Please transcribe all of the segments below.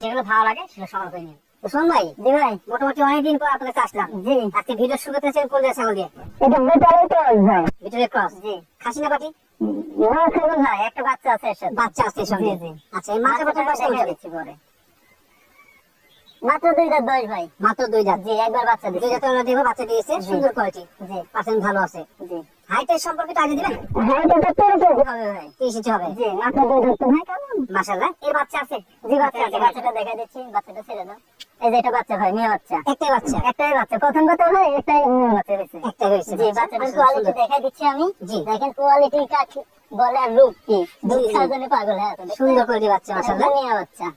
যেগুলো ভালো লাগে সেগুলো সংগ্রহ করে নিন। তো শোন ভাই, জি ভাই, মোটামুটি অনেকদিন পর আপনার কাছে আসলাম। জি আজকে ভিডিও শুরু করতেছেন কোন জায়গা ছাগল দিয়ে? এটা বেটারে তো ভাই। ভিতরে ক্রস, জি খাসি না পাটি? না ছাগল ভাই, একটা বাচ্চা আছে এর সাথে। বাচ্চা আছে এর সঙ্গে? জি, জি। আচ্ছা, এই মাছের প্রথম বয়স কেমন দেখা চলে? দিচ্ছি পরে। মাত্র 2 দাঁত বয়স ভাই। মাত্র 2 দাঁত। জি, একবার বাচ্চা দুই দিচ্ছে। দাঁতে ওরা দেবো, বাচ্চা দিয়েছে, জি। সুন্দর কোয়ালিটি, জি পার্সেন্ট ভালো আছে। জি। হাইটের সম্পর্কে তো আগে দিবেন। হ্যাঁ, এটা 13 কেজি হবে ভাই। 30 ইঞ্চি হবে। জি, মাত্র 2 দাঁত তো ভাই কেমন? মাশাআল্লাহ। এর বাচ্চা আছে? জি বাচ্চা আছে, বাচ্চাটা দেখা দিচ্ছি, বাচ্চাটা ছেড়ে দাও। এই যে এটা বাচ্চা ভাই, মেয়ে বাচ্চা। একটাই বাচ্চা? একটাই বাচ্চা, প্রথম কথা ভাই একটাই মেয়ে বাচ্চা হয়েছে। একটাই হয়েছে। জি, বাচ্চাটার কোয়ালিটি দেখা দিচ্ছি আমি। জি। দেখেন কোয়ালিটি কাকে বলে আর রূপ কি, দুধ জি। খাওয়ার জন্য পাগল হয়ে আছে। সুন্দর কোয়ালিটি বাচ্চা মাশাআল্লাহ। মেয়ে বাচ্চা।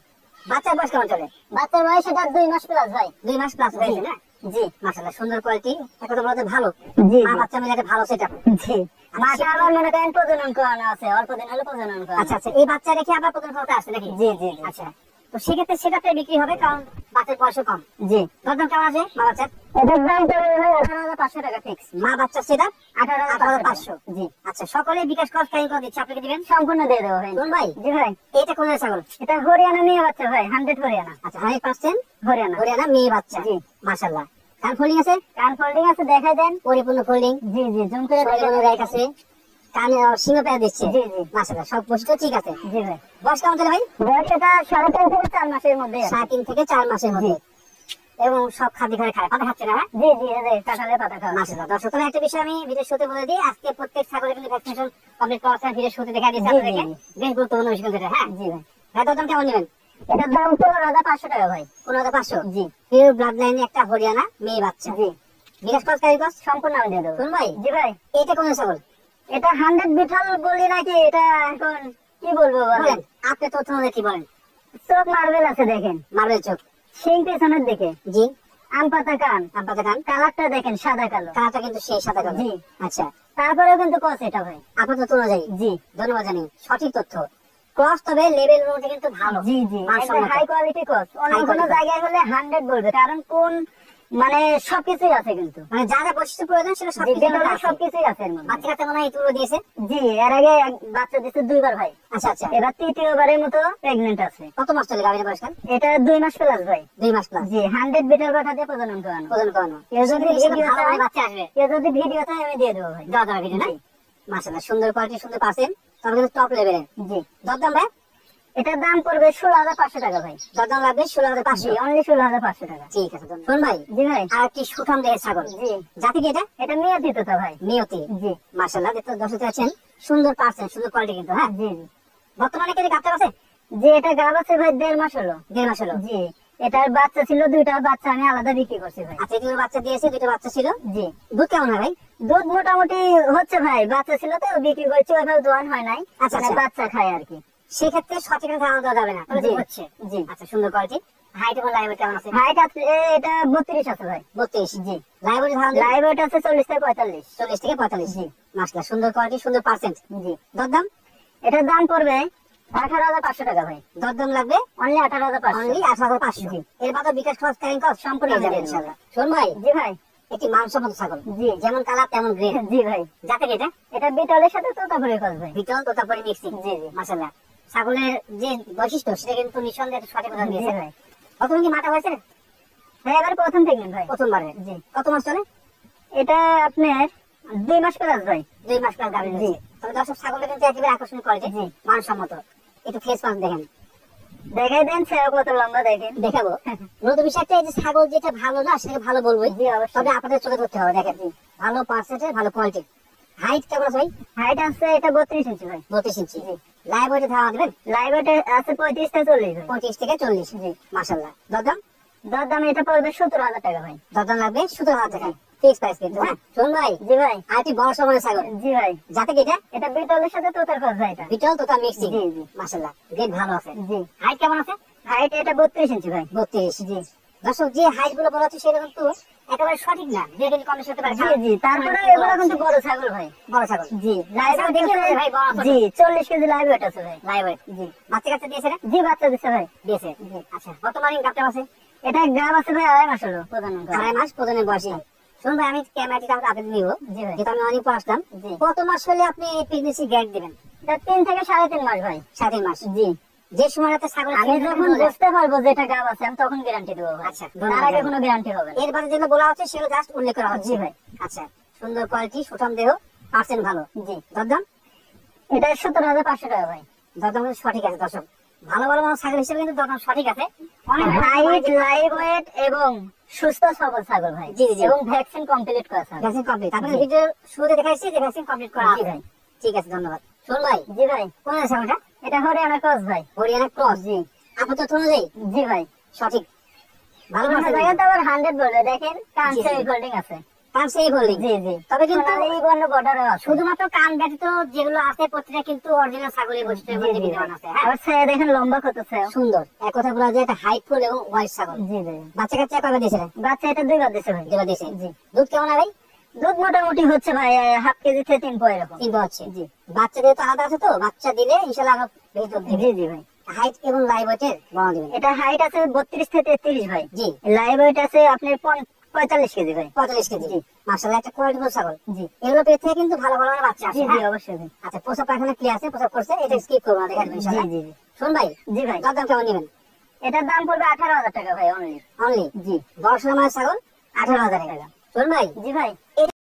বাচ্চার বয়স কেমন চলে? বাচ্চার বয়স এটা 2 মাস প্লাস ভাই। 2 মাস প্লাস হয়েছে না? জি মাশাআল্লাহ, সুন্দর কোয়ালিটি, একটা তো বলতে ভালো। জি মা বাচ্চা মিলে একটা ভালো সেটআপ। জি। মাসে আবার মনে করেন প্রজনন করানো আছে, অল্প দিন হলে প্রজনন করানো। আচ্ছা আচ্ছা, এই বাচ্চা রেখে আবার প্রথম ক্ষমতা আসছে নাকি? জি জি জি। আচ্ছা, তো সেক্ষেত্রে সেটাতে বিক্রি হবে, কারণ বাচ্চার বয়স কম। জি। দরদাম কেমন আছে মা বাচ্চার? এটার দাম তো 18,500 টাকা ফিক্স। মা বাচ্চা সেটআপ 18,500। জি। আচ্ছা, সকলে বিকাশ খরচ টাইম করে দিচ্ছে, আপনাকে দিবেন? সম্পূর্ণ দিয়ে দেবো ভাই। কোন ভাই? জি ভাই। এইটা কোন ছাগল? এটা হরিয়ানা মেয়ে বাচ্চা ভাই, 100 হরিয়ানা। আচ্ছা, 100% হরিয়ানা। হরিয়ানা মেয়ে বাচ্চা। জি। মাশাআল্লাহ। কান ফোল্ডিং আছে? কান ফোল্ডিং আছে, দেখাই দেন। পরিপূর্ণ ফোল্ডিং। জি জি, জুম করে শরীরে কোনো গাইক আছে, কানে সিংহ পেয়ে দিচ্ছে। জি জি। মাশাআল্লাহ, সব বৈশিষ্ট্য ঠিক আছে। জি ভাই। বয়স কেমন চলে ভাই? বয়স এটা 3.5 থেকে 4 মাসের মধ্যে আছে। 3.5 থেকে 4 মাসের মধ্যে। এবং সব খাদ্য ঘরে খায়, পাতা খাচ্ছে না? হ্যাঁ? জি জি, এই যে কাঁঠালের পাতা খাওয়া। মাশাআল্লাহ। দর্শক, তবে একটা বিষয় আমি ভিডিও শুরুতে বলে দিই, আজকে প্রত্যেক ছাগলের কিন্তু ভ্যাকসিনেশন কমপ্লিট করা আছে, ভিডিও শুরুতে দেখা দিয়েছি জি, আপনাদেরকে। জি, বেশ গুরুত্বপূর্ণ বিষয় যেটা। হ্যাঁ জি ভাই। ভাই, দাম কেমন নেবেন? এটার দাম 15,500 টাকা ভাই। 15,500? জি পিওর ব্লাড লাইনে একটা হরিয়ানা মেয়ে বাচ্চা। জি। বিকাশ খরচ কারি খরচ সম্পূর্ণ আমি দিয়ে দেবো। কোন ভাই? জি ভাই। এইটা কোন ছাগল? এটা 100 বিঠাল বলি নাকি, এটা এখন কি বলবো বলেন। বলেন, আপনি তথ্য মধ্যে কি বলেন? চোখ মার্বেল আছে দেখেন, মার্বেল চোখ। শিং পেছনের দিকে, জি। আম পাতা কান, আপনাদের কান? কালারটা দেখেন সাদা কালো। কালারটা কিন্তু সেই সাদা কালো। জি। আচ্ছা, তারপরেও কিন্তু কস এটা ভাই। আপনার তথ্য অনুযায়ী জি ধন্যবাদ জানি, সঠিক তথ্য। ক্রস তবে লেভেল অনুযায়ী কিন্তু ভালো। জি জি, মানসম্মত। হাই কোয়ালিটি কস। অন্য High কোনো quality জায়গায় হলে 100 বলবে, কারণ কোন মানে সবকিছুই আছে কিন্তু। মানে যা যা বৈশিষ্ট্য প্রয়োজন সেটা সব জি, কিছু বিটলের আছে। সবকিছুই আছে এর মধ্যে। বাচ্চা কাচ্চা মনে হয় এই তুলো দিয়েছে। জি, এর আগে বাচ্চা দিচ্ছে 2 বার ভাই। আচ্ছা আচ্ছা, এবার 3য়বারের মতো প্রেগনেন্ট আছে। কত মাস চলে গাভীর বয়সকাল? এটা 2 মাস প্লাস ভাই। 2 মাস প্লাস। জি, 100 বিটল পাঠা দিয়ে প্রজনন করানো। ওজন করানো। কেউ যদি সেক্ষেত্রে ভিডিও ভালো চায়, মানে বাচ্চা আসবে। কেউ যদি ভিডিও চায় আমি দিয়ে দেবো ভাই। দেওয়া যাবে ভিডিও না? জি। মাশাআল্লাহ, সুন্দর কোয়ালিটি, সুন্দর পার্সেন্ট, তবে কিন্তু টপ লেভেলের। জি। দরদাম ভাই? এটার দাম পড়বে 16,500 টাকা ভাই। দরদাম লাগবে জি, 16,500। অনলি 16,500 টাকা। ঠিক আছে, ধন্যবাদ। শোন ভাই, জি ভাই। আর কি সুঠাম দেহের ছাগল, জি, জাতি কি এটা? এটা মেয়ে দিততা ভাই। নিয়তি। জি মাশাআল্লাহ, দেখতে দর্শক আছেন, সুন্দর পার্সেন্ট, সুন্দর কোয়ালিটি কিন্তু। হ্যাঁ, জি জি। বর্তমানে কি গাবটা আছে? জি, এটা গাব আছে ভাই 1.5 মাস হলো। 1.5 মাস হলো। জি, এটার বাচ্চা ছিল 2টা, বাচ্চা আমি আলাদা বিক্রি করছি ভাই। আচ্ছা, দুটো বাচ্চা দিয়েছে, দুটো বাচ্চা ছিল। জি, দুধ কেমন হয় ভাই? দুধ মোটামুটি হচ্ছে ভাই, বাচ্চা ছিল তো বিক্রি করছি, ওইভাবে দোয়ান হয় নাই। আচ্ছা, মানে আচ্ছা। বাচ্চা খায় আর কি। সেক্ষেত্রে সঠিক ধারণা দেওয়া যাবে না, তবে জি, দুধ হচ্ছে। জি। আচ্ছা, সুন্দর কোয়ালিটি। হাইট এবং লাইভ কেমন আছে? হাইট আছে এটা 32 আছে ভাই। 32। জি। লাইভ ধারণা দেবেন? লাইভ ওয়েট আছে 40 থেকে 45। 40 থেকে 45। জি। মাশাআল্লাহ, সুন্দর কোয়ালিটি, সুন্দর পার্সেন্ট। জি, দরদাম? এটার দাম পড়বে 18,500 টাকা ভাই। দরদাম লাগবে অনলি 18,500। অনলি 18,500। জি। এর বাদে বিকাশ খরচ ক্যারিং কস্ট সম্পূর্ণ পেয়ে যাবে যাবেন। ইনশাআল্লাহ। শোন ভাই, জি ভাই। একটি মাংসমত ছাগল, জি। যেমন কালার তেমন গ্রেড। জি ভাই। যাতে কি এটা? এটা বিটলের সাথে তোতাপুরি কস ভাই। বিটল তোতাপুরি মিক্সিং। জি জি। মাশাআল্লাহ, ছাগলের যে বৈশিষ্ট্য সেটা কিন্তু নিঃসন্দেহে একটা সঠিক উদাহরণ জি দিয়েছে। ভাই। কতদিন কি মাটা হয়েছে? হ্যাঁ, এবার প্রথম প্রেগনেন্ট ভাই। প্রথমবারে। জি। কত মাস চলে? এটা আপনার 2 মাস প্লাস ভাই। 2 মাস প্লাস গাভী জি। রয়েছে। তবে দর্শক, ছাগলটা কিন্তু একেবারে আকর্ষণীয় কোয়ালিটি, জি। মানসম্মত। একটু ফেস পাস দেখেন, দেখাই দেন ছেড়ে কত লম্বা দেখেন। দেখাবো। মূলত বিষয়টা এই যে ছাগল যেটা ভালো না সেটাকে ভালো বলবোই, জি অবশ্যই। তবে আপনাদের চোখে ধরতে হবে। দেখেন, ভালো পার্সেন্টের, ভালো কোয়ালিটি। হাইট কেমন আছে ভাই? হাইট আছে এটা 32 ইঞ্চি ভাই। 32 ইঞ্চি। জি। লাইভ ওয়েটে ধারণা দেবেন? লাইভ ওয়েট আছে 35 থেকে 40 ভাই। 25 থেকে 40। জি। মাশাআল্লাহ। দরদাম? দরদাম এটা পড়বে 17,000 টাকা ভাই। দরদাম লাগবে 17,000 টাকা। ফিক্স প্রাইস কিন্তু। হ্যাঁ, শোন ভাই, জি ভাই। আর একটি বড় সময়ের ছাগল, জি ভাই। যাতে কি এটা? এটা বিটলের সাথে তোতার কস ভাই এটা। বিটল তোতা মিক্সিং। জি জি। মাশাআল্লাহ, গ্রেড ভালো আছে। জি। হাইট কেমন আছে? হাইট এটা 32 ইঞ্চি ভাই। 32। জি দর্শক, যে হাইট গুলো বলা হচ্ছে সেটা কিন্তু একেবারে সঠিক না, গ্রেড কম হতে পারে। জি জি। তারপরে এগুলো কিন্তু বড় ছাগল ভাই। বড় ছাগল। জি। লাইভ আচ্ছা, ওয়েট দেখে আছে ভাই, বড় আছে। জি 40 কেজি লাইভ ওয়েট আছে ভাই। Live weight. জি। বাচ্চা কাচ্চা দিয়েছে না? জি, বাচ্চা দিচ্ছে ভাই। দিয়েছে। জি। আচ্ছা, বর্তমানে গাবটা আছে এটা গাব আছে ভাই 2.5 মাস হলো প্রজনন করা। 2.5 মাস প্রজনের বয়সে। শুনুন ভাই, আমি ক্যামেরাটিতে আপনাদের নিব, জি ভাই। যেহেতু আমি অনেক পর আসলাম। জি। কত মাস হলে আপনি প্রেগনেন্সি গ্যাপ দিবেন? এটা 3 থেকে 3.5 মাস ভাই। 3.5 মাস। জি। যে সময়টাতে ছাগল আমি যখন বুঝতে পারবো যে এটা গাব আছে আমি তখন গ্যারান্টি দেবো ভাই। আচ্ছা, তার আগে কোনো গ্যারান্টি হবে না। এর বাদে যেগুলো বলা হচ্ছে সেগুলো জাস্ট উল্লেখ করা হচ্ছে। জি ভাই। আচ্ছা, সুন্দর কোয়ালিটি, সুঠাম দেহ, পার্সেন্ট ভালো। জি, দরদাম এটা 17,500 টাকা ভাই। দরদাম কিন্তু সঠিক আছে দর্শক, ভালো ভালো মানের ছাগল হিসেবে কিন্তু দরদাম সঠিক আছে। অনেক হাইট, লাইভ ওয়েট এবং সুস্থ সবল ছাগল ভাই। জি, জি, জি। এবং ভ্যাকসিন কমপ্লিট করা ছাগল। ভ্যাকসিন কমপ্লিট, তারপরে জি। ভিডিও শুরুতে দেখাইছি যে ভ্যাকসিন কমপ্লিট করা জি আছে। ভাই। ঠিক আছে, ধন্যবাদ। শোন ভাই, জি ভাই, কোন ছাগলটা? এটা হরিয়ানা ক্রস ভাই। হরিয়ানা ক্রস। জি আপাতত অনুযায়ী জি ভাই। সঠিক, ভালো অন্য মানের জায়গায় তো আবার 100 বলে, দেখেন কান জি, জি। সেই ফোল্ডিং আছে। কান সেই হোল্ডিং। জি জি। তবে কিন্তু সোনালী বর্ণ বর্ডারও আছে। শুধুমাত্র কান ব্যতীত যেগুলো আছে প্রত্যেকটা কিন্তু অরিজিনাল ছাগলের বৈশিষ্ট্যের জি, মধ্যে জি বিদ্যমান ভাই। আছে। হ্যাঁ, আবার ছায়া দেখেন লম্বা কত ছায়া। সুন্দর, এক কথা বলা যায় এটা হাইটফুল এবং হোয়াইট ছাগল। জি জি। বাচ্চা কাচ্চা কবে দিয়েছিলেন? বাচ্চা এটা 2 বার দিছে ভাই। যেটা দিয়েছে। জি। দুধ কেমন হয় ভাই? দুধ মোটামুটি হচ্ছে ভাই হাফ কেজি থেকে 3 পয় এরকম। কিন্তু হচ্ছে জি বাচ্চা দিয়ে তো আলাদা আছে, তো বাচ্চা দিলে ইনশাল্লাহ আরো বেশি দুধ দিবে। জি জি ভাই। হাইট এবং লাইভ ওয়েটের বর্ণনা দিবেন। এটা হাইট আছে 32 থেকে 33 ভাই। জি, লাইভ ওয়েট আছে আপনার 45 কেজি ভাই। 45 কেজি। জি। মাশাআল্লাহ, একটা কোয়ালিটিফুল ছাগল। জি এগুলো পেট থেকে কিন্তু ভালো ভালো মানের বাচ্চা জি আসে। জি হ্যাঁ? অবশ্যই ভাই। আচ্ছা, প্রসব পায়খানা ক্লিয়ার আছে, প্রসব করছে, এটা স্কিপ করবো না, দেখা যাবে জি ইনশাল্লাহ। জি জি। শোন ভাই, জি ভাই। দরদাম কেমন নেবেন? এটার দাম পড়বে 18,000 টাকা ভাই অনলি। অনলি জি 10 মাসের ছাগল 18,000 টাকা। শোন ভাই, জি ভাই।